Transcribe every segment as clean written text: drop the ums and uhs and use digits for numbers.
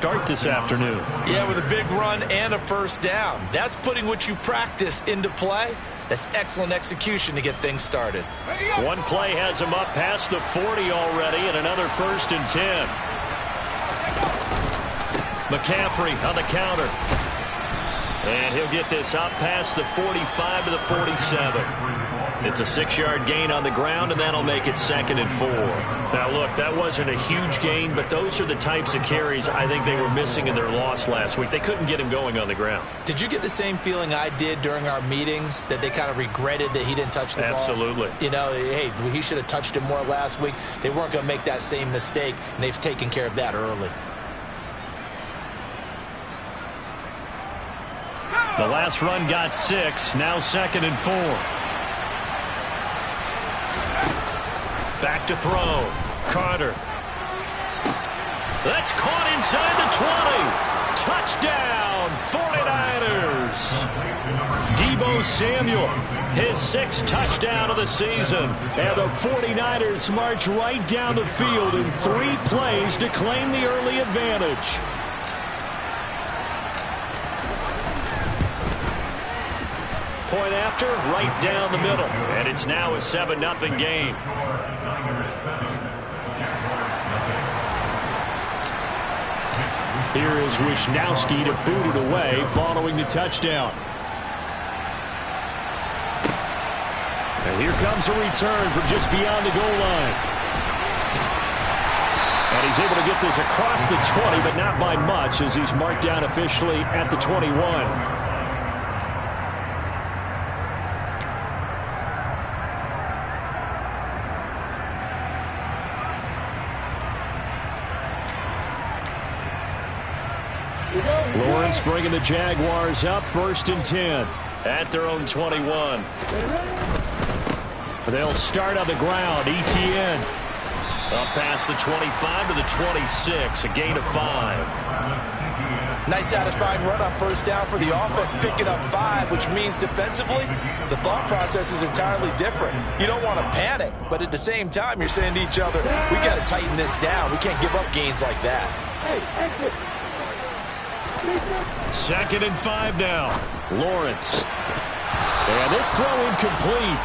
start this afternoon. Yeah, with a big run and a first down. That's putting what you practice into play. That's excellent execution to get things started. One play has him up past the 40 already, and another 1st and 10. McCaffrey on the counter. And he'll get this up past the 45 to the 47. It's a 6-yard gain on the ground, and that'll make it 2nd and 4. Now, look, that wasn't a huge gain, but those are the types of carries I think they were missing in their loss last week. They couldn't get him going on the ground. Did you get the same feeling I did during our meetings, that they kind of regretted that he didn't touch the ball? Absolutely. You know, hey, he should have touched it more last week. They weren't going to make that same mistake, and they've taken care of that early. The last run got 6, now 2nd and 4. Back to throw. Carter. That's caught inside the 20. Touchdown, 49ers. Deebo Samuel, his 6th touchdown of the season. And the 49ers march right down the field in 3 plays to claim the early advantage. Point after, right down the middle. And it's now a 7-0 game. Here is Wisnowski to boot it away following the touchdown. And here comes a return from just beyond the goal line. And he's able to get this across the 20, but not by much, as he's marked down officially at the 21. Lawrence bringing the Jaguars up, 1st and 10 at their own 21. They'll start on the ground. Etienne up past the 25 to the 26, a gain of 5. Nice satisfying run on first down for the offense, picking up 5, which means defensively, the thought process is entirely different. You don't want to panic, but at the same time, you're saying to each other, we got to tighten this down. We can't give up gains like that. Hey, exit. 2nd and 5 now. Lawrence. And this throw incomplete.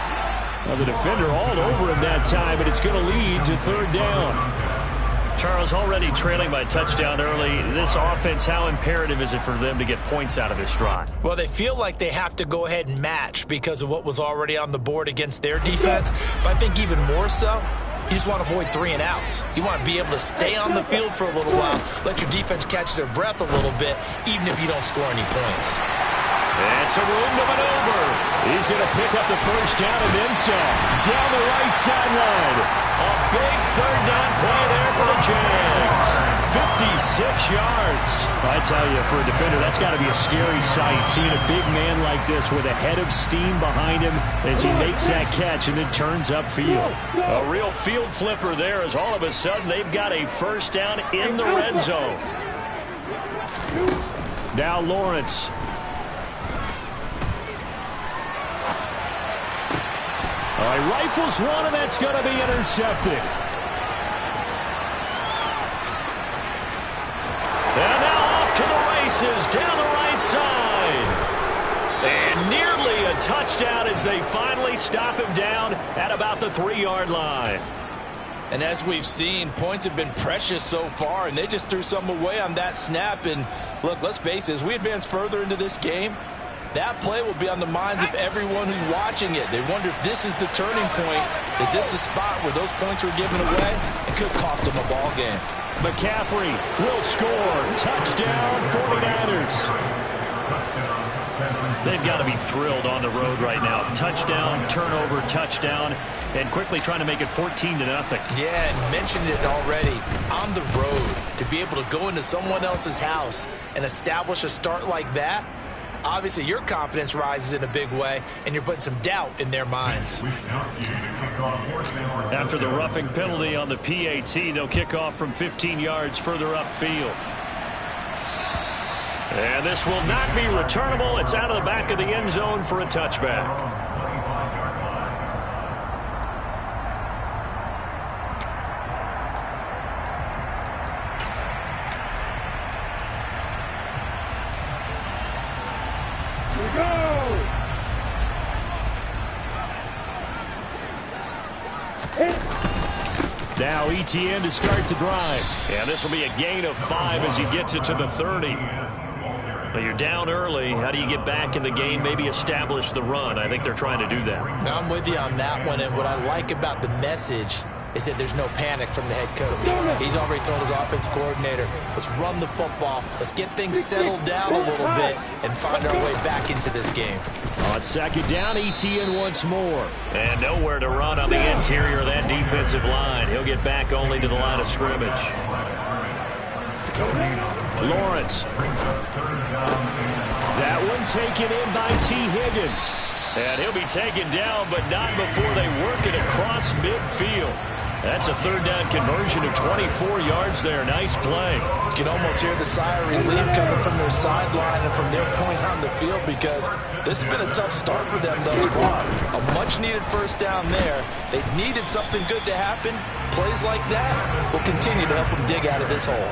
Well, the defender all over him that time, but it's going to lead to 3rd down. Charles, already trailing by touchdown early. This offense, how imperative is it for them to get points out of this drive? Well, they feel like they have to go ahead and match because of what was already on the board against their defense. But I think even more so, you just want to avoid 3 and outs. You want to be able to stay on the field for a little while, let your defense catch their breath a little bit, even if you don't score any points. That's a room to maneuver. He's going to pick up the first down and then some. Down the right sideline. A big 3rd down play there for the Jags. 56 yards. I tell you, for a defender, that's got to be a scary sight, seeing a big man like this with a head of steam behind him as he makes that catch and then turns upfield. A real field flipper there, as all of a sudden they've got a first down in the red zone. Now Lawrence. All right, rifles one, and that's going to be intercepted. And now off to the races down the right side. And nearly a touchdown as they finally stop him down at about the 3-yard line. And as we've seen, points have been precious so far, and they just threw some away on that snap. And look, let's face it, as we advance further into this game, that play will be on the minds of everyone who's watching it. They wonder if this is the turning point. Is this the spot where those points were given away? It could cost them a ball game. McCaffrey will score. Touchdown, 49ers. They've got to be thrilled on the road right now. Touchdown, turnover, touchdown, and quickly trying to make it 14-0. Yeah, and mentioned it already. On the road, to be able to go into someone else's house and establish a start like that, obviously your confidence rises in a big way, and you're putting some doubt in their minds. After the roughing penalty on the PAT, they'll kick off from 15 yards further upfield. And this will not be returnable. It's out of the back of the end zone for a touchback. Now ETN to start the drive. And this will be a gain of 5 as he gets it to the 30. Well, you're down early. How do you get back in the game, maybe establish the run? I think they're trying to do that. I'm with you on that one, and what I like about the message is that there's no panic from the head coach. He's already told his offense coordinator, let's run the football, let's get things settled down a little bit and find our way back into this game. On second down, ETN once more. And nowhere to run on the interior of that defensive line. He'll get back only to the line of scrimmage. Lawrence. That one taken in by T. Higgins. And he'll be taken down, but not before they work it across midfield. That's a third down conversion of 24 yards there. Nice play. You can almost hear the sigh of relief coming from their sideline and from their point on the field because this has been a tough start for them thus far. A much-needed first down there. They needed something good to happen. Plays like that will continue to help them dig out of this hole.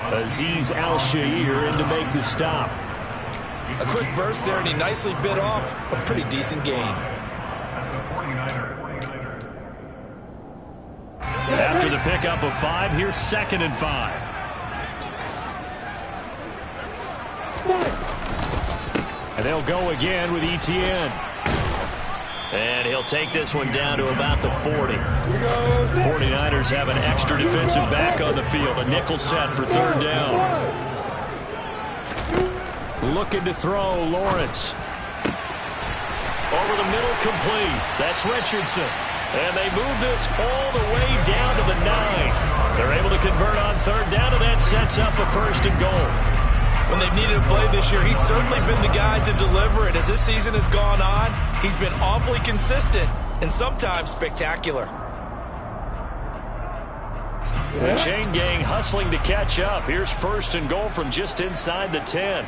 Azeez Al-Shaair in to make the stop. A quick burst there, and he nicely bit off a pretty decent gain. After the pickup of 5, here's 2nd and 5. And they'll go again with ETN. And he'll take this one down to about the 40. 49ers have an extra defensive back on the field. A nickel set for third down. Looking to throw, Lawrence. Over the middle, complete. That's Richardson. And they move this all the way down to the 9. They're able to convert on third down, and that sets up a 1st and goal. When they've needed a play this year, he's certainly been the guy to deliver it. As this season has gone on, he's been awfully consistent and sometimes spectacular. The chain gang hustling to catch up. Here's 1st and goal from just inside the 10.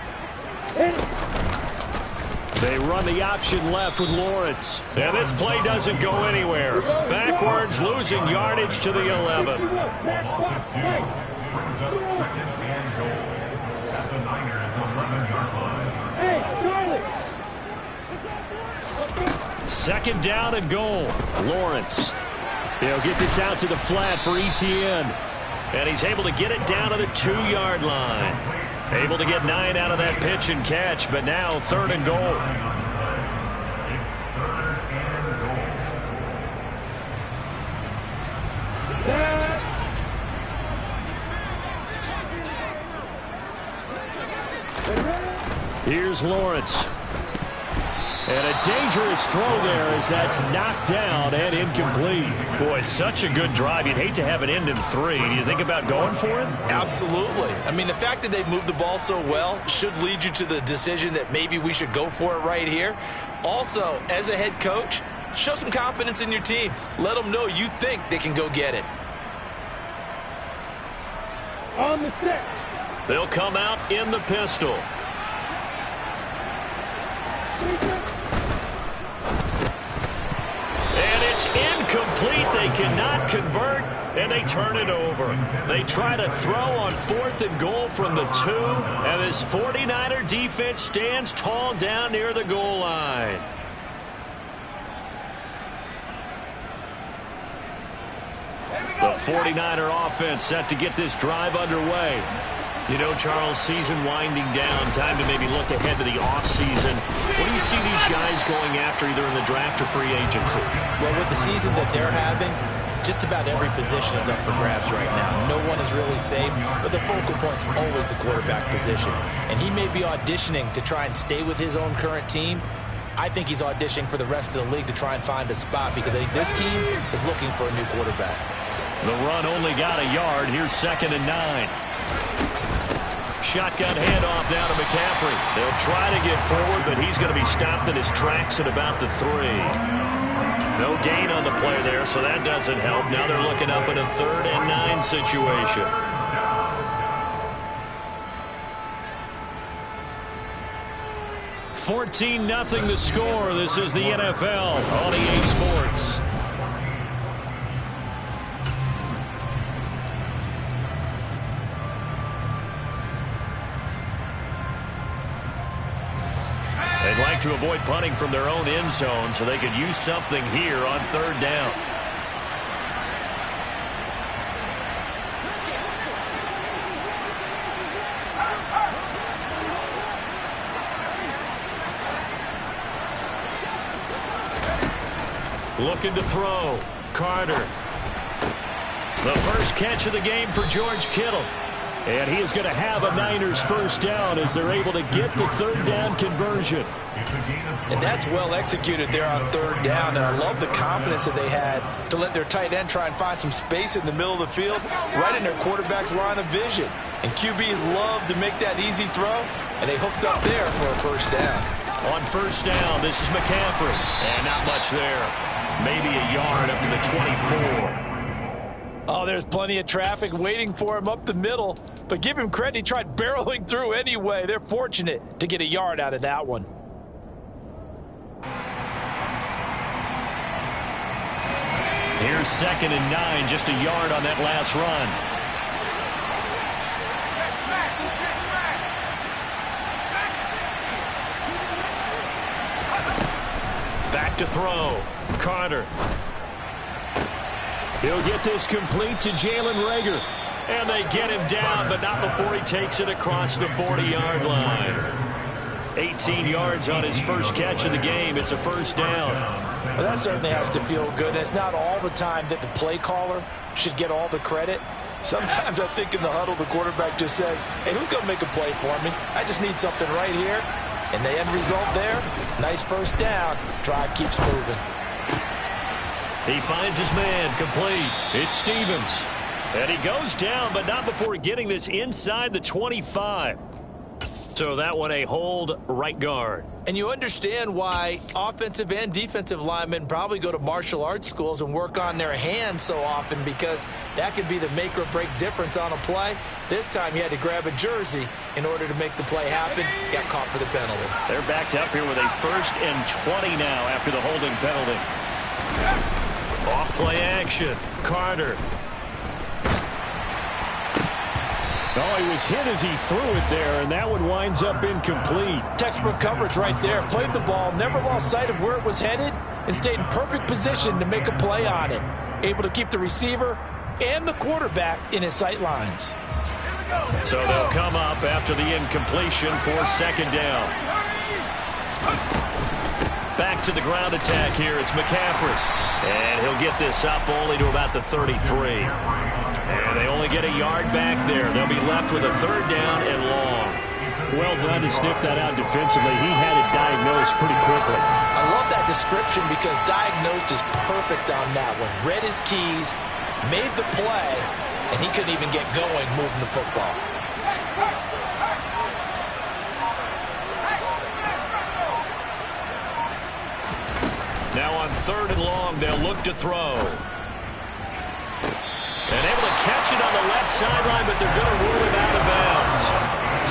They run the option left with Lawrence. And this play doesn't go anywhere. Backwards, losing yardage to the 11. Second down and goal. Lawrence. He'll get this out to the flat for ETN. And he's able to get it down to the 2-yard line. Able to get 9 out of that pitch and catch, but now 3rd and goal. Here's Lawrence. And a dangerous throw there as that's knocked down and incomplete. Boy, such a good drive. You'd hate to have it end in 3. Do you think about going for it? Absolutely. I mean, the fact that they've moved the ball so well should lead you to the decision that maybe we should go for it right here. Also, as a head coach, show some confidence in your team. Let them know you think they can go get it. On the set. They'll come out in the pistol. And it's incomplete. They cannot convert, and they turn it over. They try to throw on 4th and goal from the 2, and this 49er defense stands tall down near the goal line. The 49er offense set to get this drive underway. You know, Charles, season winding down, time to maybe look ahead to the offseason. What do you see these guys going after either in the draft or free agency? Well, with the season that they're having, just about every position is up for grabs right now. No one is really safe, but the focal point's always the quarterback position. And he may be auditioning to try and stay with his own current team. I think he's auditioning for the rest of the league to try and find a spot because I think this team is looking for a new quarterback. The run only got a yard. Here's 2nd and 9. Shotgun handoff down to McCaffrey. They'll try to get forward, but he's going to be stopped in his tracks at about the 3. No gain on the play there, so that doesn't help. Now they're looking up in a 3rd and 9 situation. $14-0 the score. This is the NFL on EA Sports. They'd like to avoid punting from their own end zone so they could use something here on third down. Looking to throw. Carter. The first catch of the game for George Kittle. And he is going to have a Niners first down as they're able to get the third down conversion. And that's well executed there on third down. And I love the confidence that they had to let their tight end try and find some space in the middle of the field, right in their quarterback's line of vision. And QBs love to make that easy throw, and they hooked up there for a first down. On first down, this is McCaffrey. And not much there. Maybe a yard up to the 24. Oh, there's plenty of traffic waiting for him up the middle. But give him credit, he tried barreling through anyway. They're fortunate to get a yard out of that one. Here's 2nd and 9, just a yard on that last run. Back to throw. Carter. He'll get this complete to Jalen Reagor. And they get him down, but not before he takes it across the 40-yard line. 18 yards on his first catch of the game. It's a first down. Well, that certainly has to feel good. It's not all the time that the play caller should get all the credit. Sometimes I think in the huddle, the quarterback just says, hey, who's going to make a play for me? I just need something right here. And the end result there, nice first down. Drive keeps moving. He finds his man, complete. It's Stevens. And he goes down, but not before getting this inside the 25. So that one a hold, right guard. And you understand why offensive and defensive linemen probably go to martial arts schools and work on their hands so often, because that could be the make or break difference on a play. This time he had to grab a jersey in order to make the play happen. Got caught for the penalty. They're backed up here with a 1st and 20 now after the holding penalty. Off play action. Carter. Oh, he was hit as he threw it there, and that one winds up incomplete. Textbook coverage right there. Played the ball, never lost sight of where it was headed, and stayed in perfect position to make a play on it. Able to keep the receiver and the quarterback in his sight lines. So they'll come up after the incompletion for 2nd down. Back to the ground attack here. It's McCaffrey. And he'll get this up only to about the 33. And they only get a yard back there. They'll be left with a 3rd down and long. Well done to sniff that out defensively. He had it diagnosed pretty quickly. I love that description because diagnosed is perfect on that one. Read his keys, made the play, and he couldn't even get going moving the football. Now on 3rd and long, they'll look to throw. And able to catch it on the left sideline, but they're going to rule him out of bounds.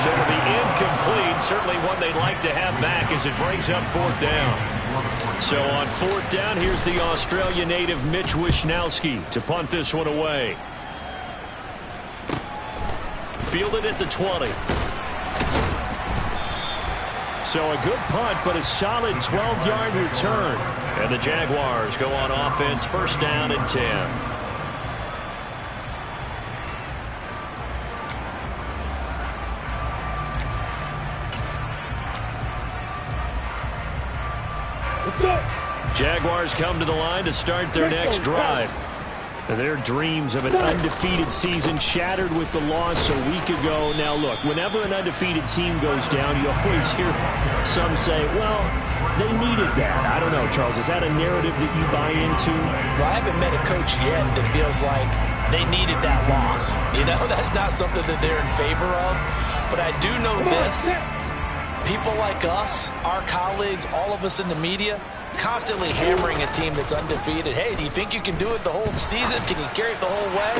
So it'll be incomplete. Certainly one they'd like to have back as it brings up 4th down. So on 4th down, here's the Australia native Mitch Wishnowsky to punt this one away. Fielded at the 20. So a good punt, but a solid 12-yard return. And the Jaguars go on offense, 1st down and 10. Jaguars come to the line to start their next drive. Their dreams of an undefeated season shattered with the loss a week ago. Now, look, whenever an undefeated team goes down, you always hear some say, well, they needed that. I don't know, Charles. Is that a narrative that you buy into? Well, I haven't met a coach yet that feels like they needed that loss. You know, that's not something that they're in favor of. But I do know this. People like us, our colleagues, all of us in the media, constantly hammering a team that's undefeated. Hey, do you think you can do it the whole season? Can you carry it the whole way?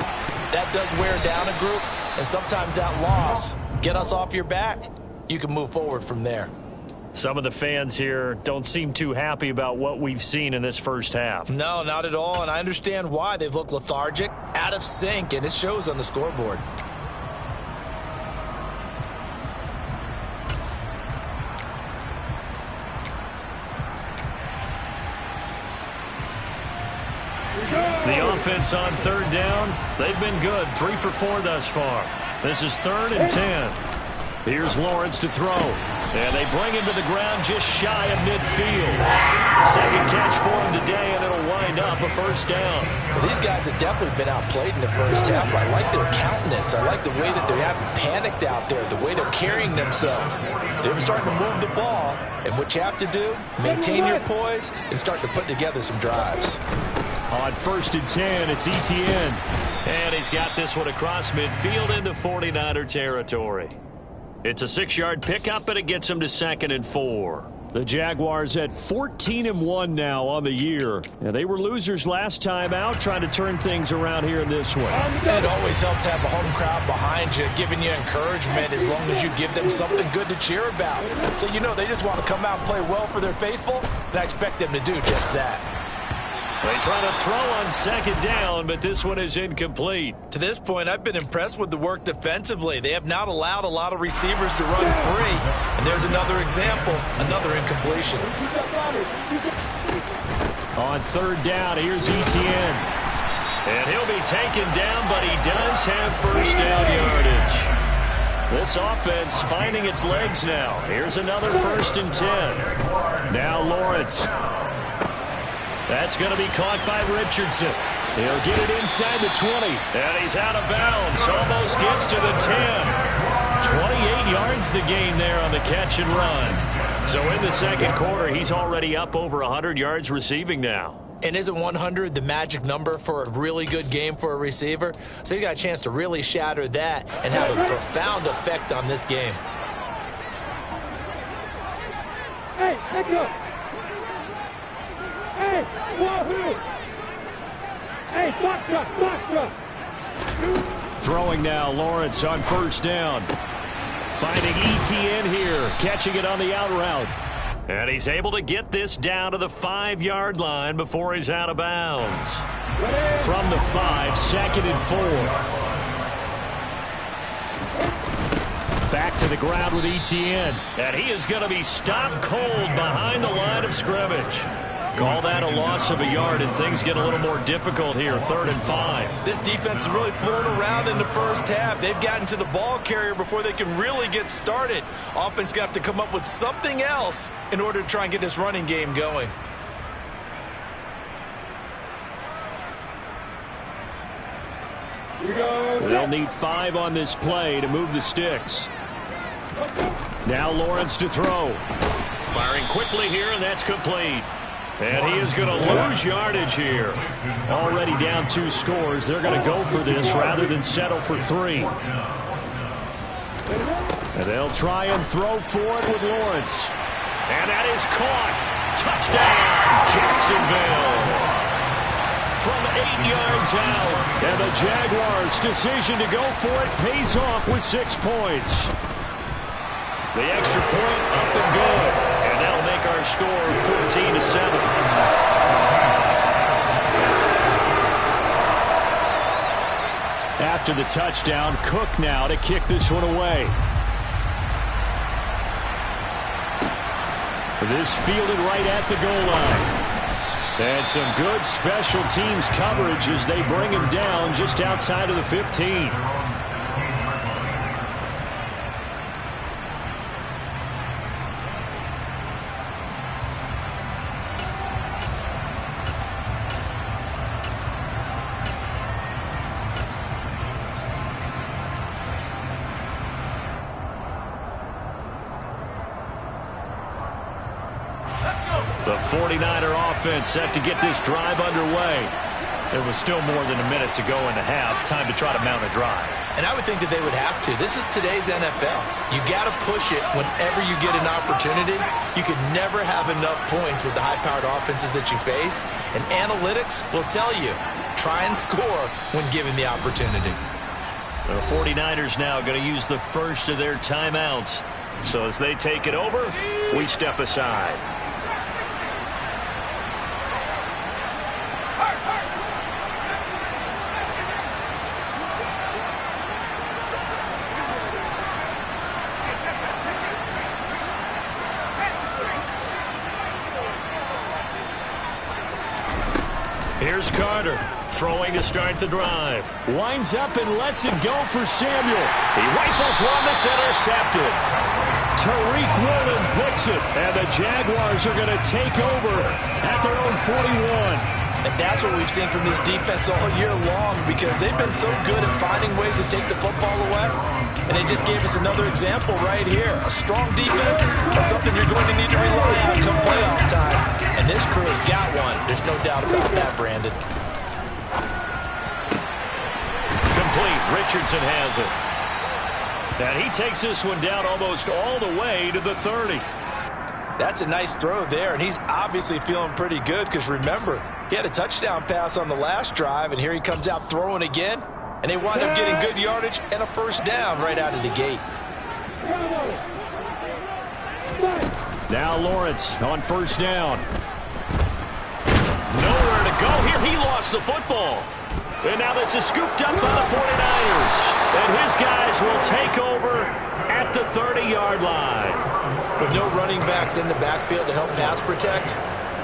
That does wear down a group. And sometimes that loss, get us off your back, you can move forward from there. Some of the fans here don't seem too happy about what we've seen in this first half. No, not at all. And I understand why. They've looked lethargic, out of sync, and it shows on the scoreboard. offense on third down. They've been good, 3 for 4 thus far. This is 3rd and 10. Here's Lawrence to throw. And they bring him to the ground just shy of midfield. Second catch for him today, and it'll wind up a first down. Well, these guys have definitely been outplayed in the first half. I like their countenance. I like the way that they haven't panicked out there, the way they're carrying themselves. They're starting to move the ball, and what you have to do, maintain your poise and start to put together some drives. On 1st and 10, it's Etienne. And he's got this one across midfield into 49er territory. It's a 6-yard pickup, and it gets him to 2nd and 4. The Jaguars at 14-1 now on the year. And they were losers last time out, trying to turn things around here in this one. And it always helps to have a home crowd behind you, giving you encouragement as long as you give them something good to cheer about. So you know they just want to come out and play well for their faithful, and I expect them to do just that. They try to throw on 2nd down, but this one is incomplete. To this point, I've been impressed with the work defensively. They have not allowed a lot of receivers to run free. And there's another example, another incompletion. On 3rd down, here's Etienne. And he'll be taken down, but he does have first down yardage. This offense finding its legs now. Here's another 1st and 10. Now Lawrence. That's going to be caught by Richardson. He'll get it inside the 20. And he's out of bounds. Almost gets to the 10. 28 yards the gain there on the catch and run. So in the second quarter, he's already up over 100 yards receiving now. And isn't 100 the magic number for a really good game for a receiver? So he got a chance to really shatter that and have a profound effect on this game. Hey, let's go. Hey, Wahoo! Hey, box. Throwing now, Lawrence on 1st down. Finding Etienne here, catching it on the out route. And he's able to get this down to the 5-yard line before he's out of bounds. From the 5, 2nd and 4. Back to the ground with Etienne. And he is going to be stopped cold behind the line of scrimmage. Call that a loss of a yard, and things get a little more difficult here, 3rd and 5. This defense is really flown around in the first half. They've gotten to the ball carrier before they can really get started. Offense got to come up with something else in order to try and get this running game going. They'll need 5 on this play to move the sticks. Now Lawrence to throw. Firing quickly here, and that's complete. And he is going to lose yardage here. Already down 2 scores. They're going to go for this rather than settle for 3. And they'll try and throw for it with Lawrence. And that is caught. Touchdown, Jacksonville. From 8 yards out. And the Jaguars' decision to go for it pays off with 6 points. The extra point up and good. And that'll make our score 14-7. After the touchdown, Cook now to kick this one away. This fielded right at the goal line. And some good special teams coverage as they bring him down just outside of the 15. The 49er offense set to get this drive underway. There was still more than a minute to go in the half. Time to try to mount a drive. And I would think that they would have to. This is today's NFL. You got to push it whenever you get an opportunity. You could never have enough points with the high-powered offenses that you face. And analytics will tell you, try and score when given the opportunity. The 49ers now going to use the first of their timeouts. So as they take it over, we step aside. Here's Carter. Throwing to start the drive. Winds up and lets it go for Samuel. He rifles one that's intercepted. Tariq Woolen picks it, and the Jaguars are going to take over at their own 41. And that's what we've seen from this defense all year long, because they've been so good at finding ways to take the football away. And they just gave us another example right here. A strong defense, that's something you're going to need to rely on come playoff time. And this crew has got one. There's no doubt about that, Brandon. Complete. Richardson has it. And he takes this one down almost all the way to the 30. That's a nice throw there, and he's obviously feeling pretty good because, remember, he had a touchdown pass on the last drive, and here he comes out throwing again, and they wind up getting good yardage and a first down right out of the gate. Now Lawrence on first down. Nowhere to go here. He lost the football. And now this is scooped up by the 49ers. And his guys will take over at the 30-yard line. With no running backs in the backfield to help pass protect,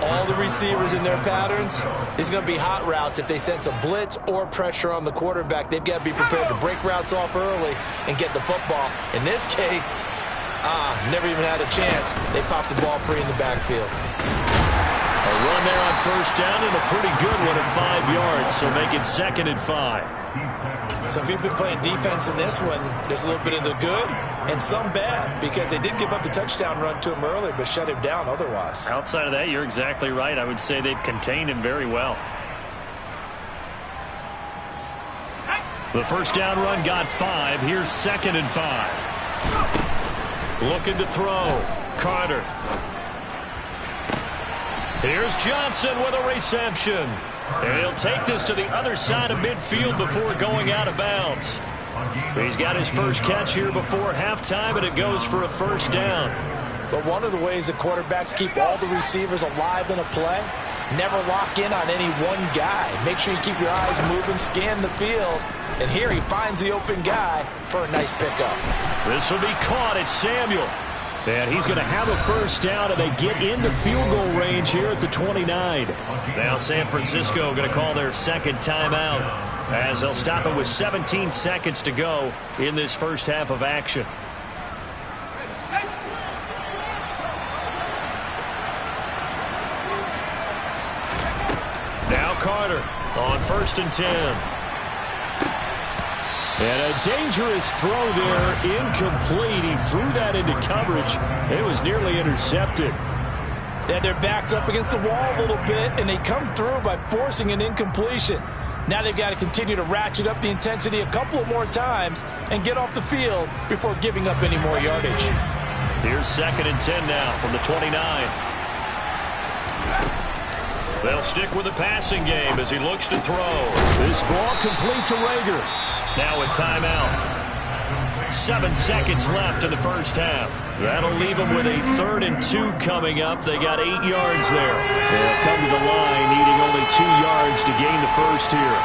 all the receivers in their patterns, it's going to be hot routes. If they sense a blitz or pressure on the quarterback, they've got to be prepared to break routes off early and get the football. In this case, never even had a chance. They popped the ball free in the backfield. A run there on first down and a pretty good one at 5 yards, so make it 2nd and 5. So if you've been playing defense in this one, there's a little bit of the good and some bad, because they did give up the touchdown run to him early but shut him down otherwise. Outside of that, you're exactly right. I would say they've contained him very well. The first down run got 5. Here's 2nd and 5. Looking to throw. Carter. Here's Johnson with a reception. And he'll take this to the other side of midfield before going out of bounds. He's got his first catch here before halftime, and it goes for a first down. But one of the ways that quarterbacks keep all the receivers alive in a play, never lock in on any one guy. Make sure you keep your eyes moving, scan the field. And here he finds the open guy for a nice pickup. This will be caught. It's Samuel. And he's going to have a first down, and they get into field goal range here at the 29. Now San Francisco going to call their second timeout, as they'll stop it with 17 seconds to go in this first half of action. Now Carter on 1st and 10. And a dangerous throw there, incomplete. He threw that into coverage. It was nearly intercepted. They had their backs up against the wall a little bit, and they come through by forcing an incompletion. Now they've got to continue to ratchet up the intensity a couple of more times and get off the field before giving up any more yardage. Here's 2nd and 10 now from the 29. They'll stick with the passing game as he looks to throw. This ball complete to Rager. Now a timeout. 7 seconds left in the first half. That'll leave them with a 3rd and 2 coming up. They got 8 yards there. They'll come to the line needing only 2 yards to gain the first here.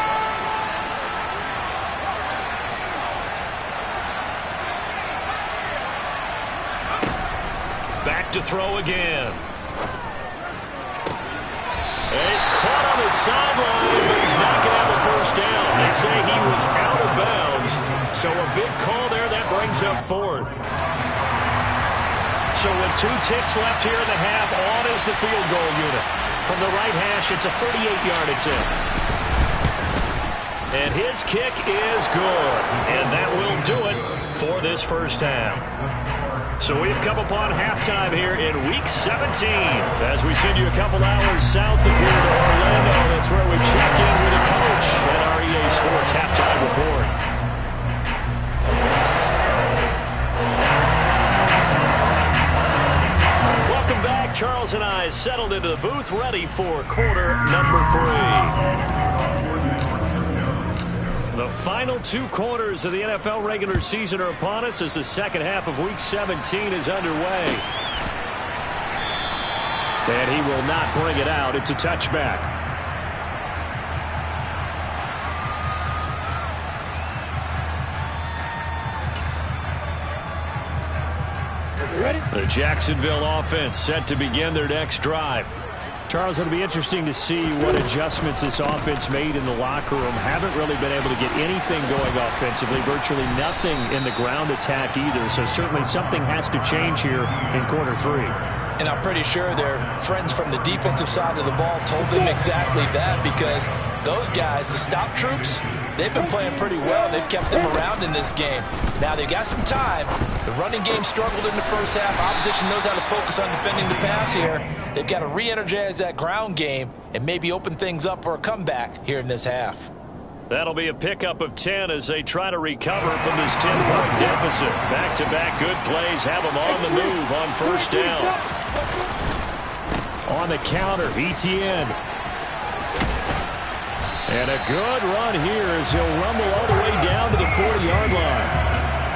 Back to throw again. And he's caught on the sideline, but he's not going to have a first down. They say he was out of bounds, so a big call there. That brings up 4th. So with 2 ticks left here in the half, on is the field goal unit. From the right hash, it's a 38-yard attempt. And his kick is good, and that will do it for this first half. So we've come upon halftime here in Week 17 as we send you a couple hours south of here to Orlando. That's where we check in with the coach at our EA Sports Halftime Report. Welcome back. Charles and I settled into the booth, ready for quarter number 3. The final 2 quarters of the NFL regular season are upon us as the second half of Week 17 is underway. And he will not bring it out. It's a touchback. Ready? The Jacksonville offense set to begin their next drive. Charles, it'll be interesting to see what adjustments this offense made in the locker room. Haven't really been able to get anything going offensively, virtually nothing in the ground attack either. So certainly something has to change here in quarter 3. And I'm pretty sure their friends from the defensive side of the ball told them exactly that, because those guys, the stop troops, they've been playing pretty well. They've kept them around in this game. Now they've got some time. The running game struggled in the first half. Opposition knows how to focus on defending the pass here. They've got to re-energize that ground game and maybe open things up for a comeback here in this half. That'll be a pickup of 10 as they try to recover from this 10-point deficit. Back-to-back good plays have them on the move on first down. On the counter, Etienne. And a good run here as he'll rumble all the way down to the 40-yard line.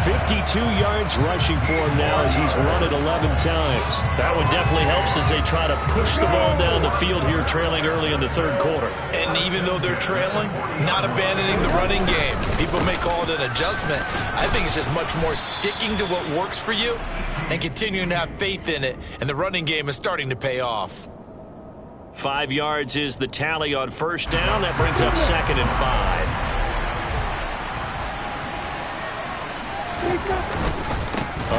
52 yards rushing for him now as he's run it 11 times. That one definitely helps as they try to push the ball down the field here, trailing early in the third quarter. And even though they're trailing, not abandoning the running game. People may call it an adjustment. I think it's just much more sticking to what works for you and continuing to have faith in it. And the running game is starting to pay off. 5 yards is the tally on first down. That brings up 2nd and 5.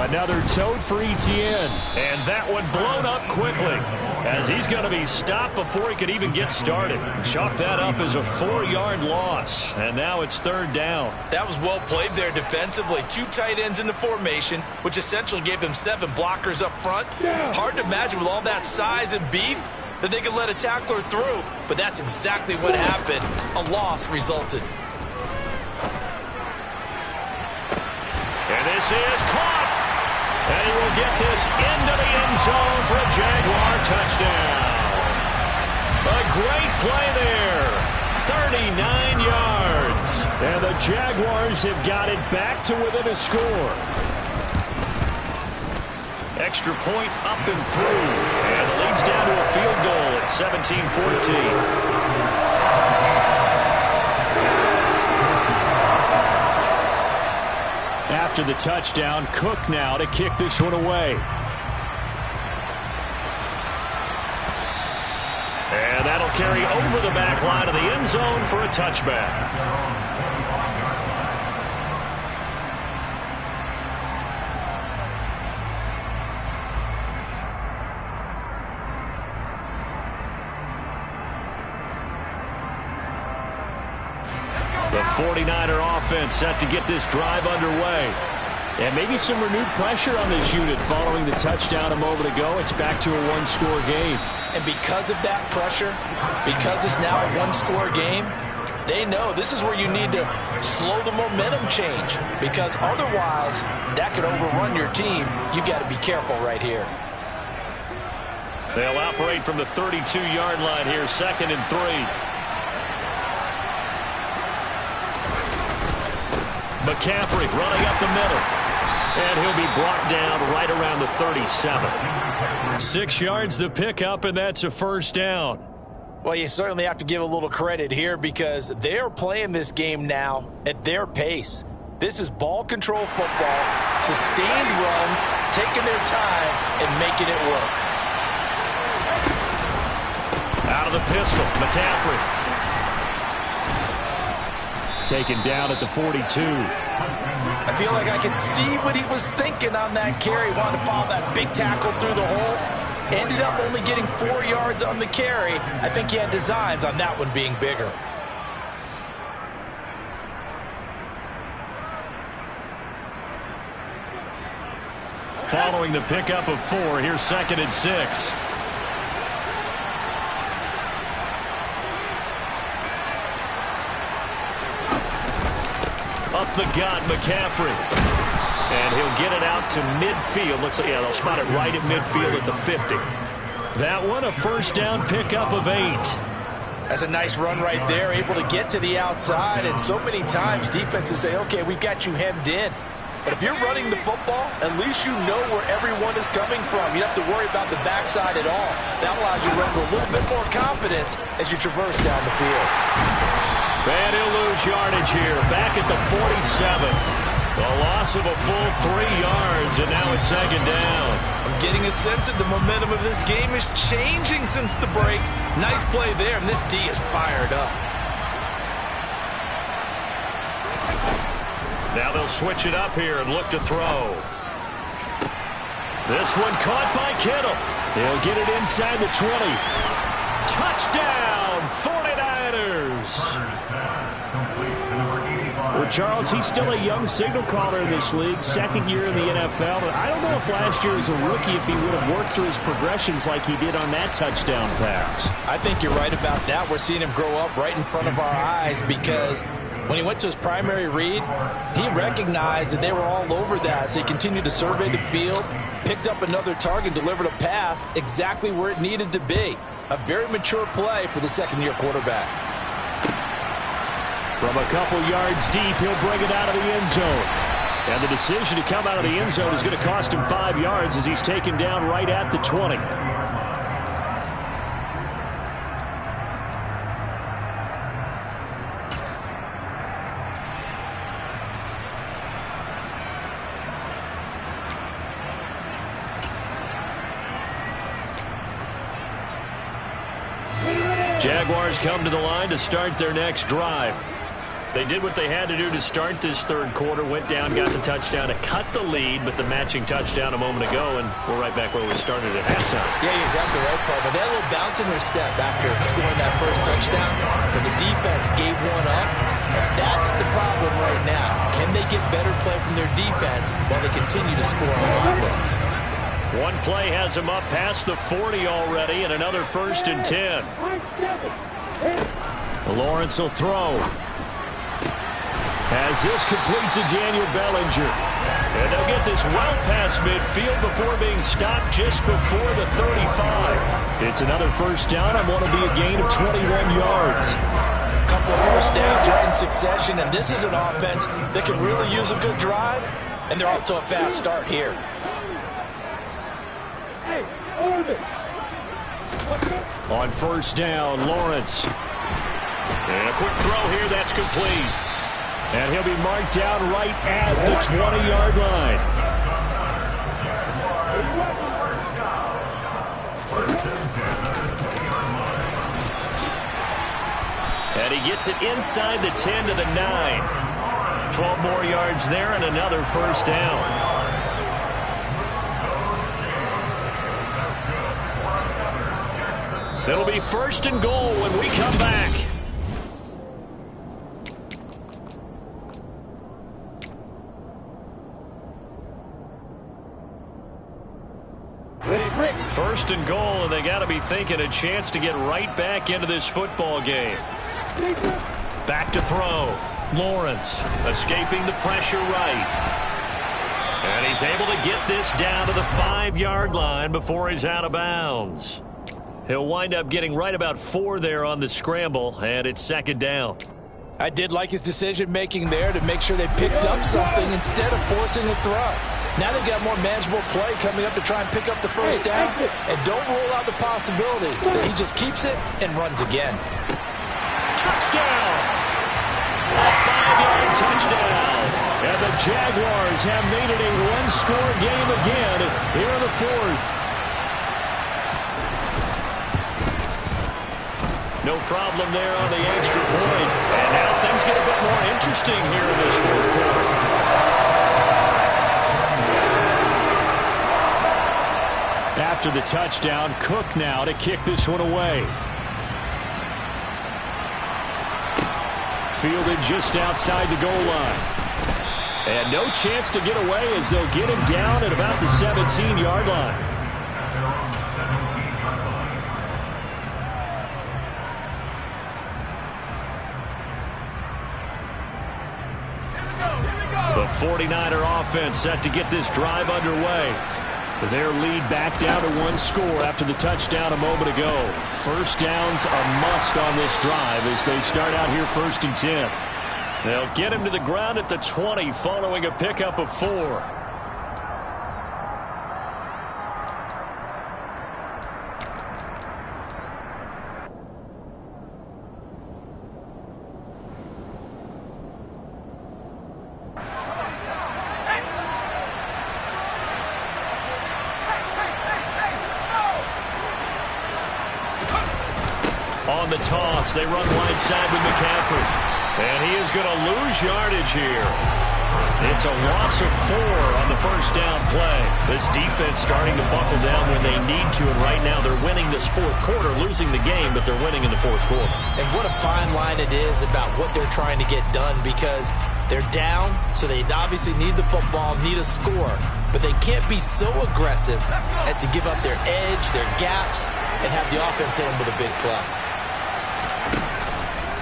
Another tote for Etienne. And that one blown up quickly as he's going to be stopped before he could even get started. Chalk that up as a 4-yard loss. And now it's 3rd down. That was well played there defensively. 2 tight ends in the formation, which essentially gave them 7 blockers up front. Hard to imagine with all that size and beef that they could let a tackler through. But that's exactly what happened. A loss resulted. And this is caught. And he will get this into the end zone for a Jaguar touchdown. A great play there. 39 yards. And the Jaguars have got it back to within a score. Extra point up and through. And it leads down to a field goal at 17-14. After the touchdown, Cook now to kick this one away. And that'll carry over the back line of the end zone for a touchback. The 49er offense set to get this drive underway. And maybe some renewed pressure on this unit following the touchdown a moment ago. It's back to a 1-score game. And because of that pressure, because it's now a 1-score game, they know this is where you need to slow the momentum change. Because otherwise, that could overrun your team. You've got to be careful right here. They'll operate from the 32-yard line here, 2nd and 3. McCaffrey running up the middle. And he'll be brought down right around the 37. 6 yards the pickup, and that's a first down. Well, you certainly have to give a little credit here because they're playing this game now at their pace. This is ball control football, sustained runs, taking their time and making it work. Out of the pistol, McCaffrey. Taken down at the 42. I feel like I could see what he was thinking on that carry. Wanted to follow that big tackle through the hole. Ended up only getting 4 yards on the carry. I think he had designs on that one being bigger. Following the pickup of 4, here's 2nd and 6. Up the gut, McCaffrey. And he'll get it out to midfield. Looks like, yeah, they'll spot it right at midfield at the 50. That one, a first down pickup of 8. That's a nice run right there, able to get to the outside. And so many times defenses say, okay, we've got you hemmed in. But if you're running the football, at least you know where everyone is coming from. You don't have to worry about the backside at all. That allows you to run with a little bit more confidence as you traverse down the field. And he'll lose yardage here, back at the 47. A loss of a full 3 yards, and now it's 2nd down. I'm getting a sense that the momentum of this game is changing since the break. Nice play there, and this D is fired up. Now they'll switch it up here and look to throw. This one caught by Kittle. He'll get it inside the 20. Touchdown, 49ers. Well, Charles, he's still a young signal caller in this league, 2nd year in the NFL. But I don't know if last year as a rookie if he would have worked through his progressions like he did on that touchdown pass. I think you're right about that. We're seeing him grow up right in front of our eyes because when he went to his primary read, he recognized that they were all over that. So he continued to survey the field, picked up another target, delivered a pass exactly where it needed to be. A very mature play for the 2nd-year quarterback. From a couple yards deep, he'll bring it out of the end zone. And the decision to come out of the end zone is going to cost him 5 yards as he's taken down right at the 20. Jaguars come to the line to start their next drive. They did what they had to do to start this 3rd quarter, went down, got the touchdown to cut the lead, but the matching touchdown a moment ago, and we're right back where we started at halftime. Yeah, you're exactly right, Paul. But they had a little bounce in their step after scoring that first touchdown, but the defense gave one up, and that's the problem right now. Can they get better play from their defense while they continue to score on offense? One play has him up past the 40 already, and another 1st and 10. Lawrence will throw. Has this complete to Daniel Bellinger. And they'll get this well past midfield before being stopped just before the 35. It's another 1st down on what will be a gain of 21 yards. A couple of 1st downs right in succession, and this is an offense that can really use a good drive, and they're off to a fast start here. On 1st down, Lawrence. And a quick throw here, that's complete. And he'll be marked down right at the 20-yard line. And he gets it inside the 10 to the 9. 12 more yards there and another 1st down. It'll be 1st and goal when we come back. First and goal, and they got to be thinking a chance to get right back into this football game. Back to throw. Lawrence escaping the pressure right. And he's able to get this down to the 5-yard line before he's out of bounds. He'll wind up getting right about 4 there on the scramble, and it's 2nd down. I did like his decision-making there to make sure they picked up something instead of forcing a throw. Now they've got more manageable play coming up to try and pick up the 1st down, and don't rule out the possibility that he just keeps it and runs again. Touchdown! A 5-yard touchdown. And the Jaguars have made it a one-score game again here in the 4th. No problem there on the extra point. And now things get a bit more interesting here in this 4th quarter. After the touchdown, Cook now to kick this one away. Fielded just outside the goal line. And no chance to get away as they'll get him down at about the 17-yard line. The 49er offense set to get this drive underway. Their lead back down to 1 score after the touchdown a moment ago. 1st downs a must on this drive as they start out here 1st and 10. They'll get him to the ground at the 20 following a pickup of 4. On the toss, they run wide side with McCaffrey. And he is going to lose yardage here. It's a loss of 4 on the first down play. This defense starting to buckle down when they need to, and right now they're winning this fourth quarter, losing the game, but they're winning in the fourth quarter. And what a fine line it is about what they're trying to get done, because they're down, so they obviously need the football, need a score, but they can't be so aggressive as to give up their edge, their gaps, and have the offense hit them with a big play.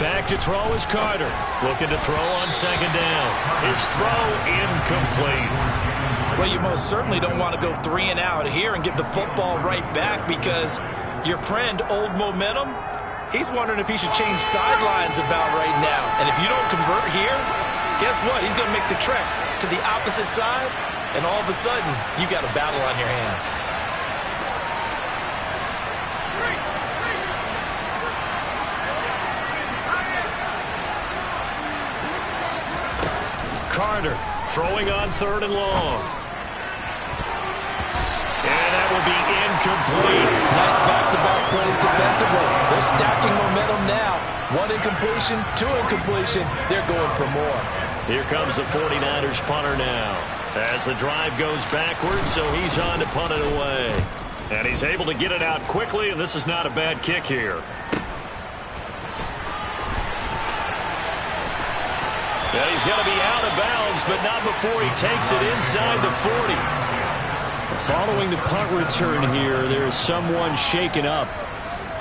Back to throw is Carter. Looking to throw on second down. His throw incomplete. Well, you most certainly don't want to go 3 and out here and give the football right back, because your friend, Old Momentum, he's wondering if he should change sidelines about right now. And if you don't convert here, guess what? He's going to make the trek to the opposite side, and all of a sudden, you got a battle on your hands. Carter throwing on 3rd and long. And that will be incomplete. Nice back-to-back plays defensively. They're stacking momentum now. 1 incompletion, 2 incompletion. They're going for more. Here comes the 49ers punter now. As the drive goes backwards, so he's on to punt it away. And he's able to get it out quickly, and this is not a bad kick here. And he's going to be out of bounds, but not before he takes it inside the 40. Following the punt return here, there's someone shaken up.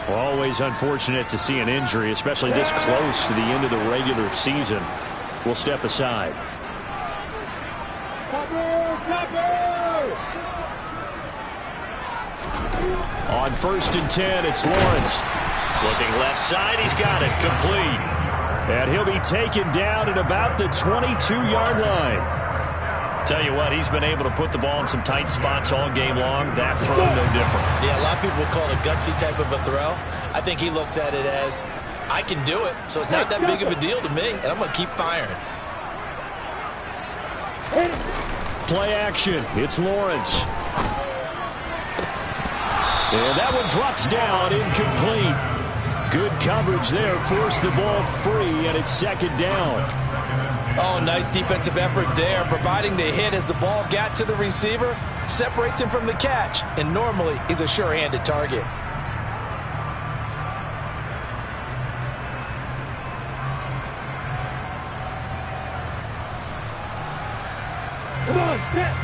Well, always unfortunate to see an injury, especially this close to the end of the regular season. We'll step aside. On 1st and 10, it's Lawrence. Looking left side, he's got it, complete. And he'll be taken down at about the 22-yard line. Tell you what, he's been able to put the ball in some tight spots all game long. That throw, no different. Yeah, a lot of people would call it a gutsy type of a throw. I think he looks at it as, I can do it, so it's not that big of a deal to me, and I'm going to keep firing. Play action. It's Lawrence. And that one drops down, incomplete. Good coverage there, forced the ball free, and it's 2nd down. Oh, nice defensive effort there, providing the hit as the ball got to the receiver, separates him from the catch, and normally he's a sure-handed target.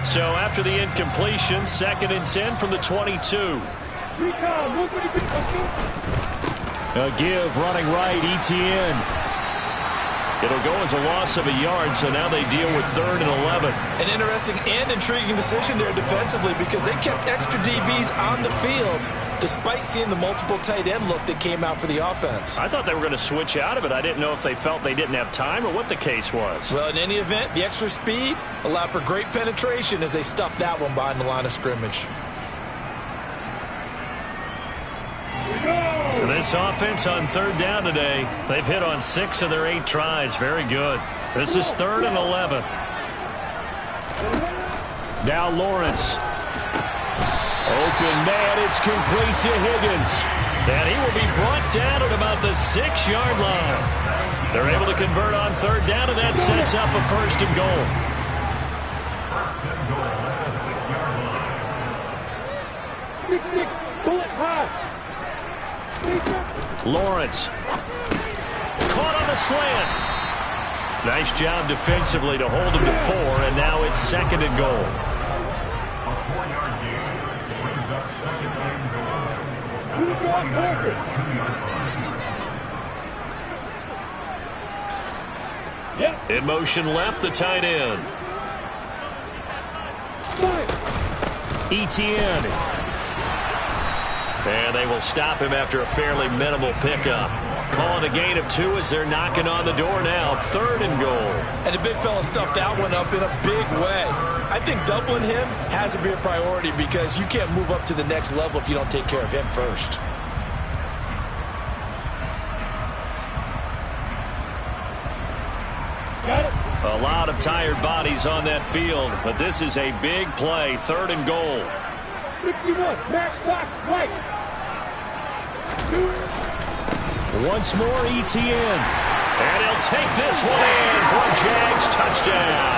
So after the incompletion, 2nd and 10 from the 22. A give, running right, ETN. It'll go as a loss of a yard, so now they deal with 3rd and 11. An interesting and intriguing decision there defensively, because they kept extra DBs on the field despite seeing the multiple tight end look that came out for the offense. I thought they were going to switch out of it. I didn't know if they felt they didn't have time or what the case was. Well, in any event, the extra speed allowed for great penetration as they stuffed that one behind the line of scrimmage. This offense on 3rd down today, they've hit on 6 of their 8 tries. Very good. This is 3rd and 11. Now Lawrence. Open man, it's complete to Higgins. And he will be brought down at about the 6-yard line. They're able to convert on 3rd down, and that sets up a 1st and goal. Lawrence. Caught on the slant. Nice job defensively to hold him to 4, and now it's 2nd and goal. In motion left, the tight end. ETN. And they will stop him after a fairly minimal pickup. Calling a gain of 2 as they're knocking on the door now. 3rd and goal. And the big fella stuffed that one up in a big way. I think doubling him has to be a priority, because you can't move up to the next level if you don't take care of him first. A lot of tired bodies on that field, but this is a big play. 3rd and goal. 51, back, box, right. Once more, ETN. And he'll take this one in for a Jags touchdown.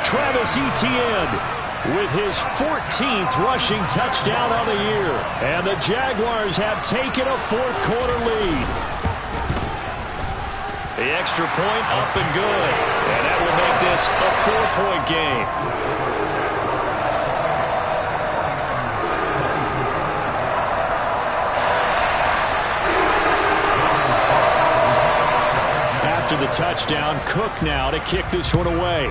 Travis Etienne with his 14th rushing touchdown on the year. And the Jaguars have taken a fourth-quarter lead. The extra point up and good. And that will make this a 4-point game. After the touchdown, Cook now to kick this one away.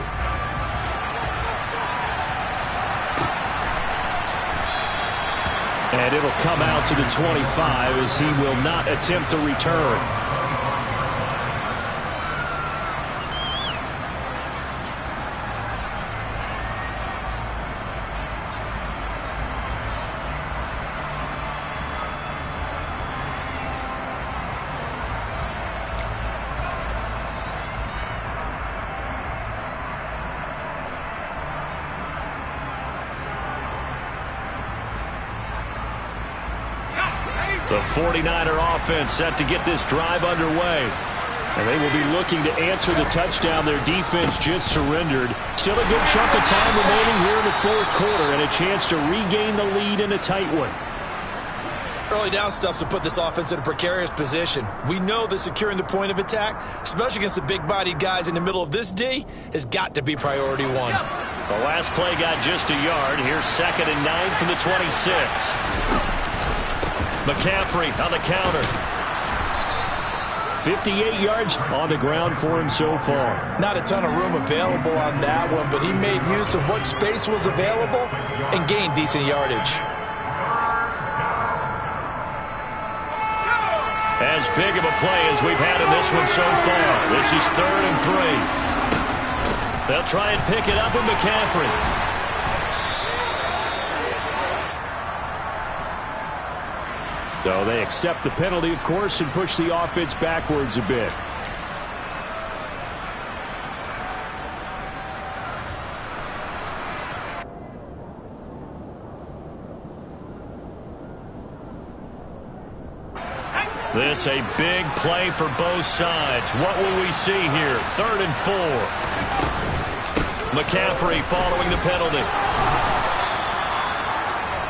And it'll come out to the 25 as he will not attempt to return. The 49er offense set to get this drive underway. And they will be looking to answer the touchdown their defense just surrendered. Still a good chunk of time remaining here in the fourth quarter and a chance to regain the lead in a tight one. Early down stuff to put this offense in a precarious position. We know that securing the point of attack, especially against the big-bodied guys in the middle of this D, has got to be priority one. The last play got just a yard. Here's 2nd and 9 from the 26. McCaffrey on the counter. 58 yards on the ground for him so far. Not a ton of room available on that one, but he made use of what space was available and gained decent yardage. As big of a play as we've had in this one so far. This is 3rd and 3. They'll try and pick it up with McCaffrey. So they accept the penalty, of course, and push the offense backwards a bit. This a big play for both sides. What will we see here? 3rd and 4. McCaffrey following the penalty.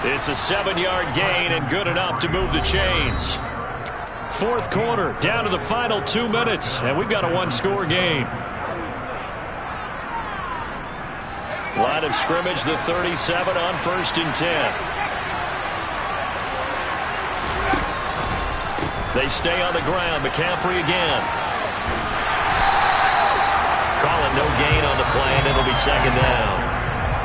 It's a 7-yard gain and good enough to move the chains. Fourth quarter, down to the final 2 minutes, and we've got a one-score game. Line of scrimmage, the 37 on 1st and 10. They stay on the ground. McCaffrey again. Calling no gain on the play, and it'll be 2nd down.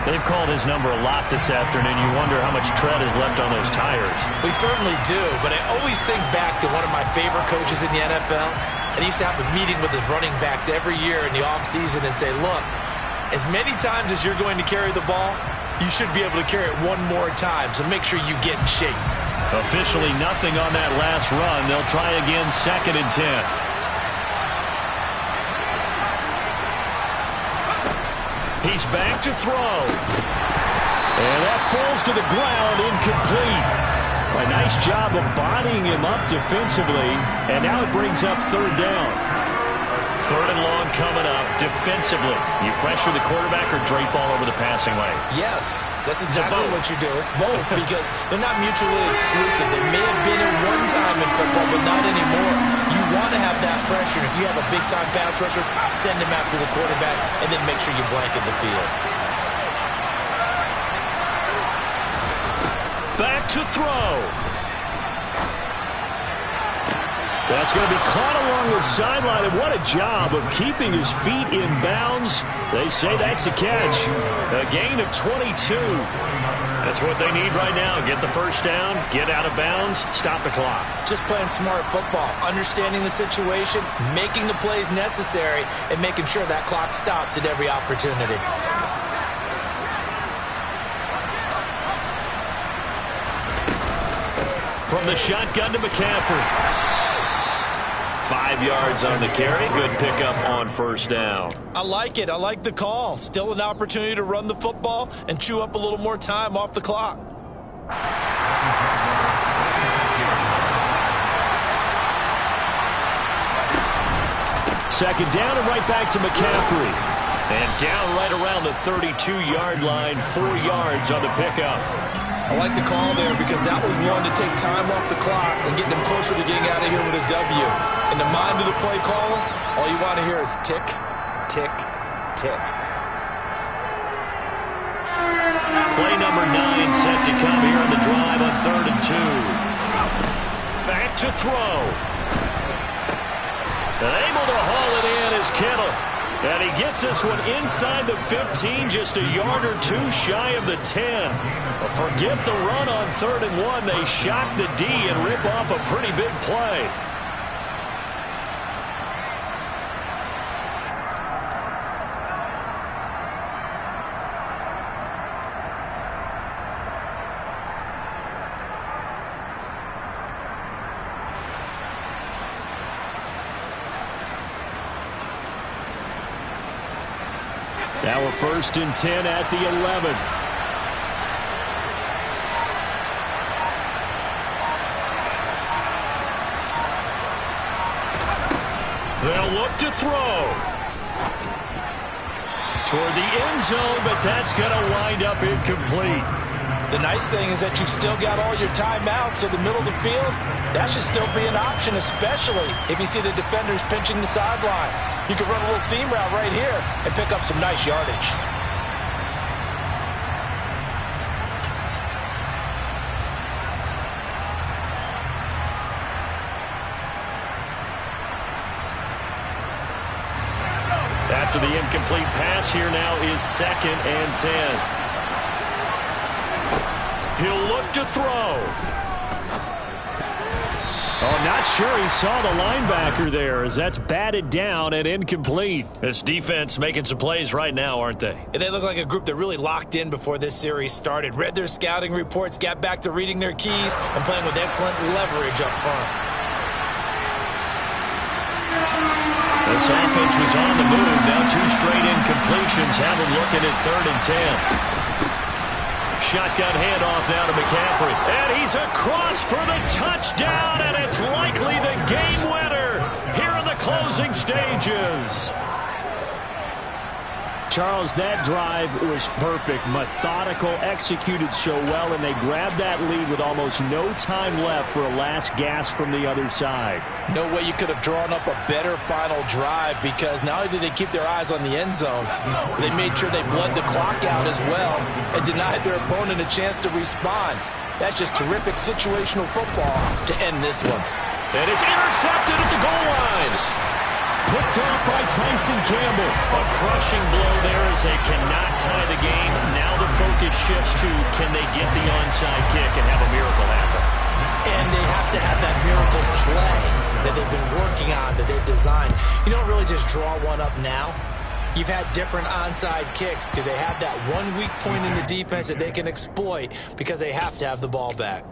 They've called his number a lot this afternoon. You wonder how much tread is left on those tires. We certainly do, but I always think back to one of my favorite coaches in the NFL. And he used to have a meeting with his running backs every year in the offseason and say, look, as many times as you're going to carry the ball, you should be able to carry it one more time, so make sure you get in shape. Officially nothing on that last run. They'll try again 2nd and 10. He's back to throw. And that falls to the ground, incomplete. A nice job of bodying him up defensively. And now it brings up 3rd down. 3rd and long coming up defensively. You pressure the quarterback or drape all over the passing lane? Yes, that's exactly what you do. It's both because they're not mutually exclusive. They may have been at one time in football, but not anymore. You want to have that pressure. If you have a big-time pass rusher, send him after the quarterback and then make sure you blanket the field. Back to throw. That's going to be caught along the sideline, and what a job of keeping his feet in bounds. They say that's a catch. A gain of 22. That's what they need right now. Get the first down, get out of bounds, stop the clock. Just playing smart football, understanding the situation, making the plays necessary, and making sure that clock stops at every opportunity. From the shotgun to McCaffrey. 5 yards on the carry. Good pickup on 1st down. I like it. I like the call. Still an opportunity to run the football and chew up a little more time off the clock. Second down and right back to McCaffrey. And down right around the 32-yard line, 4 yards on the pickup. I like the call there because that was one to take time off the clock and get them closer to getting out of here with a W. In the mind of the play caller, all you want to hear is tick, tick, tick. Play number 9 set to come here on the drive on 3rd and 2. Back to throw. And able to haul it in is Kittle. And he gets this one inside the 15, just a yard or 2 shy of the 10. But forget the run on 3rd and 1. They shock the D and rip off a pretty big play. Now we're 1st and 10 at the 11. They'll look to throw. Toward the end zone, but that's going to wind up incomplete. The nice thing is that you've still got all your timeouts, so the middle of the field, that should still be an option, especially if you see the defenders pinching the sideline. You can run a little seam route right here and pick up some nice yardage. After the incomplete pass, here now is 2nd and 10. He'll look to throw. Oh, not sure he saw the linebacker there as that's batted down and incomplete. This defense making some plays right now, aren't they? And they look like a group that really locked in before this series started. Read their scouting reports, got back to reading their keys, and playing with excellent leverage up front. This offense was on the move. Now 2 straight incompletions have them looking at 3rd and 10. Shotgun handoff now to McCaffrey. And he's across for the touchdown, and it's likely the game winner here in the closing stages. Charles, that drive was perfect. Methodical, executed so well, and they grabbed that lead with almost no time left for a last gasp from the other side. No way you could have drawn up a better final drive, because not only did they keep their eyes on the end zone, they made sure they bled the clock out as well and denied their opponent a chance to respond. That's just terrific situational football to end this one. And it's intercepted at the goal line. Picked off by Tyson Campbell. A crushing blow there as they cannot tie the game. Now the focus shifts to, can they get the onside kick and have a miracle happen? And they have to have that miracle play that they've been working on, that they've designed. You don't really just draw one up now. You've had different onside kicks. Do they have that one weak point in the defense that they can exploit, because they have to have the ball back?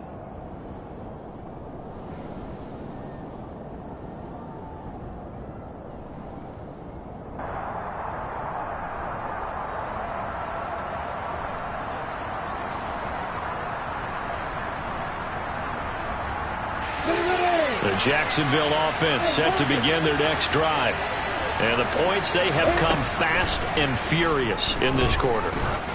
The Jacksonville offense set to begin their next drive. And the points, they have come fast and furious in this quarter.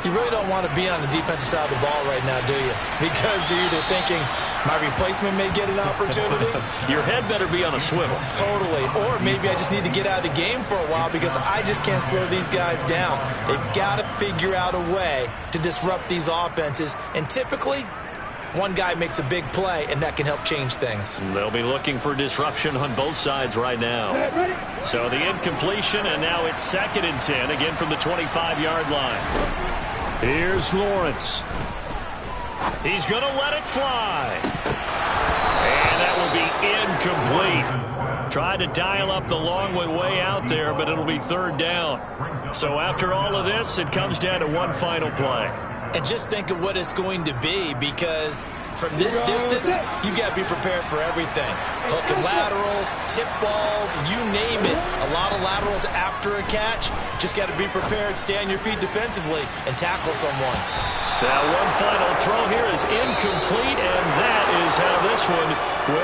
You really don't want to be on the defensive side of the ball right now, do you? Because you're either thinking, my replacement may get an opportunity. Your head better be on a swivel. Totally. Or maybe I just need to get out of the game for a while because I just can't slow these guys down. They've got to figure out a way to disrupt these offenses. And typically, one guy makes a big play, and that can help change things. They'll be looking for disruption on both sides right now. So the incompletion, and now it's 2nd and 10, again from the 25-yard line. Here's Lawrence. He's going to let it fly. And that will be incomplete. Tried to dial up the long way out there, but it'll be 3rd down. So after all of this, it comes down to one final play. And just think of what it's going to be, because from this distance, you've got to be prepared for everything. Hook and laterals, tip balls, you name it. A lot of laterals after a catch. Just got to be prepared, stay on your feet defensively, and tackle someone. Now one final throw here is incomplete, and that is how this one will